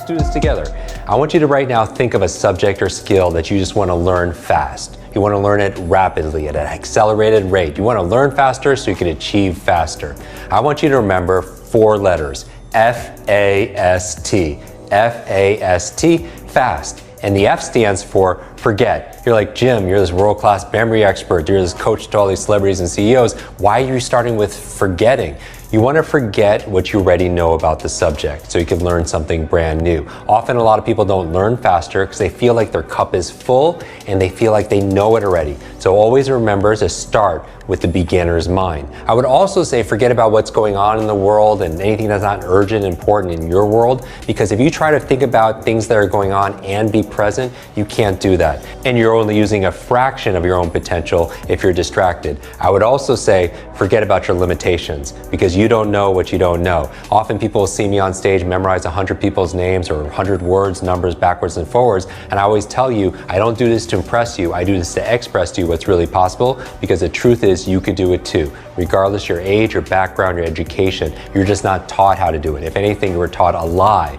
Let's do this together. I want you to right now think of a subject or skill that you just want to learn fast. You want to learn it rapidly at an accelerated rate. You want to learn faster so you can achieve faster. I want you to remember 4 letters, F-A-S-T. F-A-S-T, fast. And the F stands for forget. You're like, Jim, you're this world-class memory expert. You're this coach to all these celebrities and CEOs. Why are you starting with forgetting? You want to forget what you already know about the subject so you can learn something brand new. Often a lot of people don't learn faster because they feel like their cup is full and they feel like they know it already. So always remember to start with the beginner's mind. I would also say forget about what's going on in the world and anything that's not urgent and important in your world, because if you try to think about things that are going on and be present, you can't do that. And you're only using a fraction of your own potential if you're distracted. I would also say forget about your limitations, because you don't know what you don't know. Often people will see me on stage memorize 100 people's names or 100 words, numbers backwards and forwards, and I always tell you, I don't do this to impress you, I do this to express to you what's really possible, because the truth is you could do it too. Regardless your age, your background, your education, you're just not taught how to do it. If anything, you were taught a lie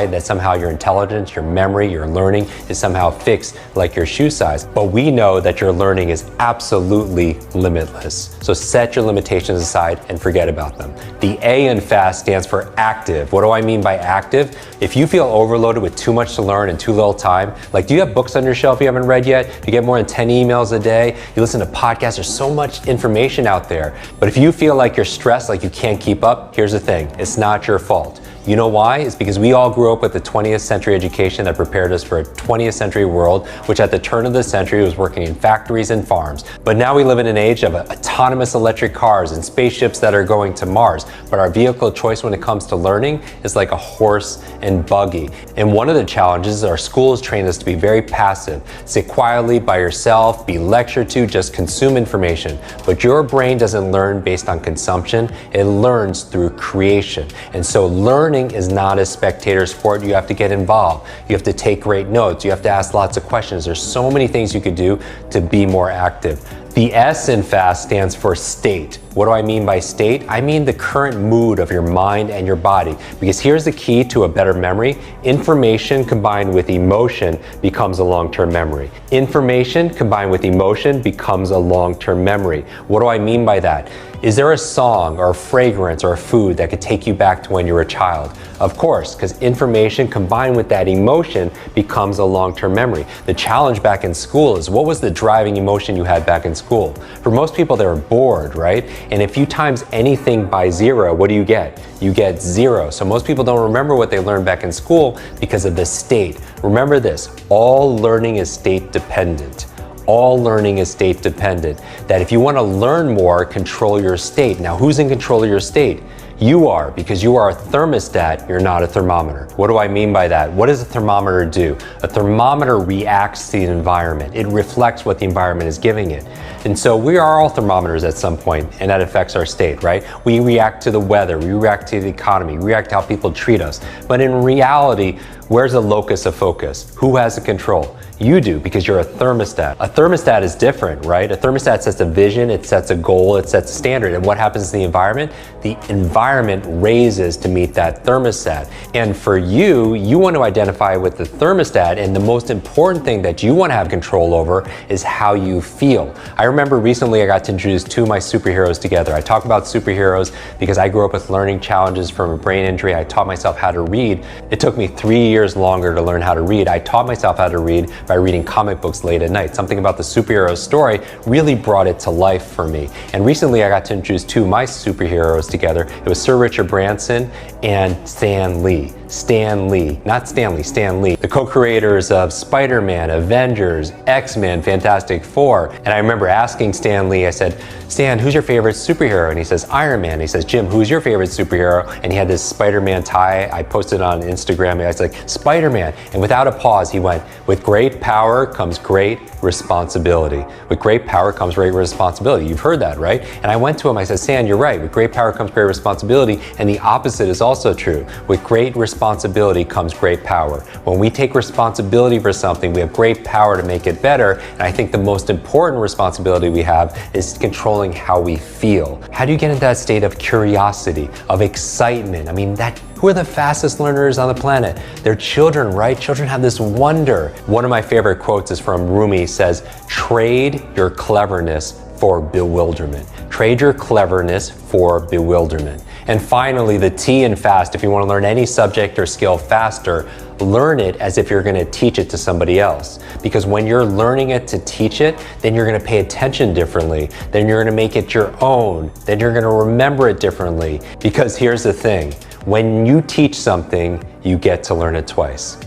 that somehow your intelligence, your memory, your learning is somehow fixed like your shoe size. But we know that your learning is absolutely limitless. So set your limitations aside and forget about them. The A in FAST stands for active. What do I mean by active? If you feel overloaded with too much to learn and too little time, like do you have books on your shelf you haven't read yet? Do you get more than 10 emails a day? You listen to podcasts, there's so much information out there. But if you feel like you're stressed, like you can't keep up, here's the thing, it's not your fault. You know why? It's because we all grew up with the 20th century education that prepared us for a 20th century world, which at the turn of the century was working in factories and farms. But now we live in an age of autonomous electric cars and spaceships that are going to Mars. But our vehicle of choice when it comes to learning is like a horse and buggy. And one of the challenges is our schools train us to be very passive. Sit quietly by yourself, be lectured to, just consume information. But your brain doesn't learn based on consumption, it learns through creation. And so learning is not a spectator sport. You have to get involved. You have to take great notes. You have to ask lots of questions. There's so many things you could do to be more active. The S in FAST stands for state. What do I mean by state? I mean the current mood of your mind and your body. Because here's the key to a better memory. Information combined with emotion becomes a long-term memory. Information combined with emotion becomes a long-term memory. What do I mean by that? Is there a song or a fragrance or a food that could take you back to when you were a child? Of course, because information combined with that emotion becomes a long-term memory. The challenge back in school is, what was the driving emotion you had back in school? For most people, they were bored, right? And if you times anything by 0, what do you get? You get 0. So most people don't remember what they learned back in school because of the state. Remember this, all learning is state dependent. All learning is state dependent. That if you want to learn more, control your state. Now, who's in control of your state? You are, because you are a thermostat, you're not a thermometer. What do I mean by that? What does a thermometer do? A thermometer reacts to the environment. It reflects what the environment is giving it. And so we are all thermometers at some point, and that affects our state, right? We react to the weather, we react to the economy, we react to how people treat us. But in reality, where's the locus of focus? Who has the control? You do, because you're a thermostat. A thermostat is different, right? A thermostat sets a vision, it sets a goal, it sets a standard. And what happens to the environment? The environment raises to meet that thermostat. And for you, you want to identify with the thermostat, and the most important thing that you want to have control over is how you feel. I remember recently I got to introduce 2 of my superheroes together. I talk about superheroes because I grew up with learning challenges from a brain injury. I taught myself how to read. It took me 3 years longer to learn how to read. I taught myself how to read by reading comic books late at night. Something about the superhero story really brought it to life for me. And recently I got to introduce 2 of my superheroes together. It was Sir Richard Branson and Stan Lee. Stan Lee, not Stanley, Stan Lee, the co-creators of Spider-Man, Avengers, X-Men, Fantastic Four. And I remember asking Stan Lee, I said, Stan, who's your favorite superhero? And he says, Iron Man. He says, Jim, who's your favorite superhero? And he had this Spider-Man tie. I posted on Instagram, and I was like, Spider-Man. And without a pause, he went, with great power comes great responsibility. With great power comes great responsibility. You've heard that, right? And I went to him, I said, Stan, you're right. With great power comes great responsibility. And the opposite is also true. With great responsibility comes great power. When we take responsibility for something, we have great power to make it better. And I think the most important responsibility ability we have is controlling how we feel. How do you get into that state of curiosity, of excitement? I mean, who are the fastest learners on the planet? They're children, right? Children have this wonder. One of my favorite quotes is from Rumi, says, "Trade your cleverness for bewilderment." Trade your cleverness for bewilderment. And finally, the T in fast, if you want to learn any subject or skill faster, learn it as if you're going to teach it to somebody else. Because when you're learning it to teach it, then you're going to pay attention differently. Then you're going to make it your own. Then you're going to remember it differently. Because here's the thing, when you teach something, you get to learn it twice.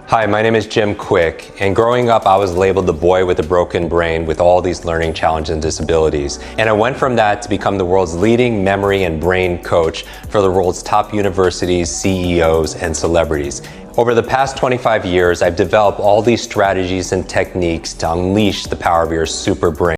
Hi, my name is Jim Kwik, and growing up I was labeled the boy with a broken brain with all these learning challenges and disabilities. And I went from that to become the world's leading memory and brain coach for the world's top universities, CEOs, and celebrities. Over the past 25 years, I've developed all these strategies and techniques to unleash the power of your super brain.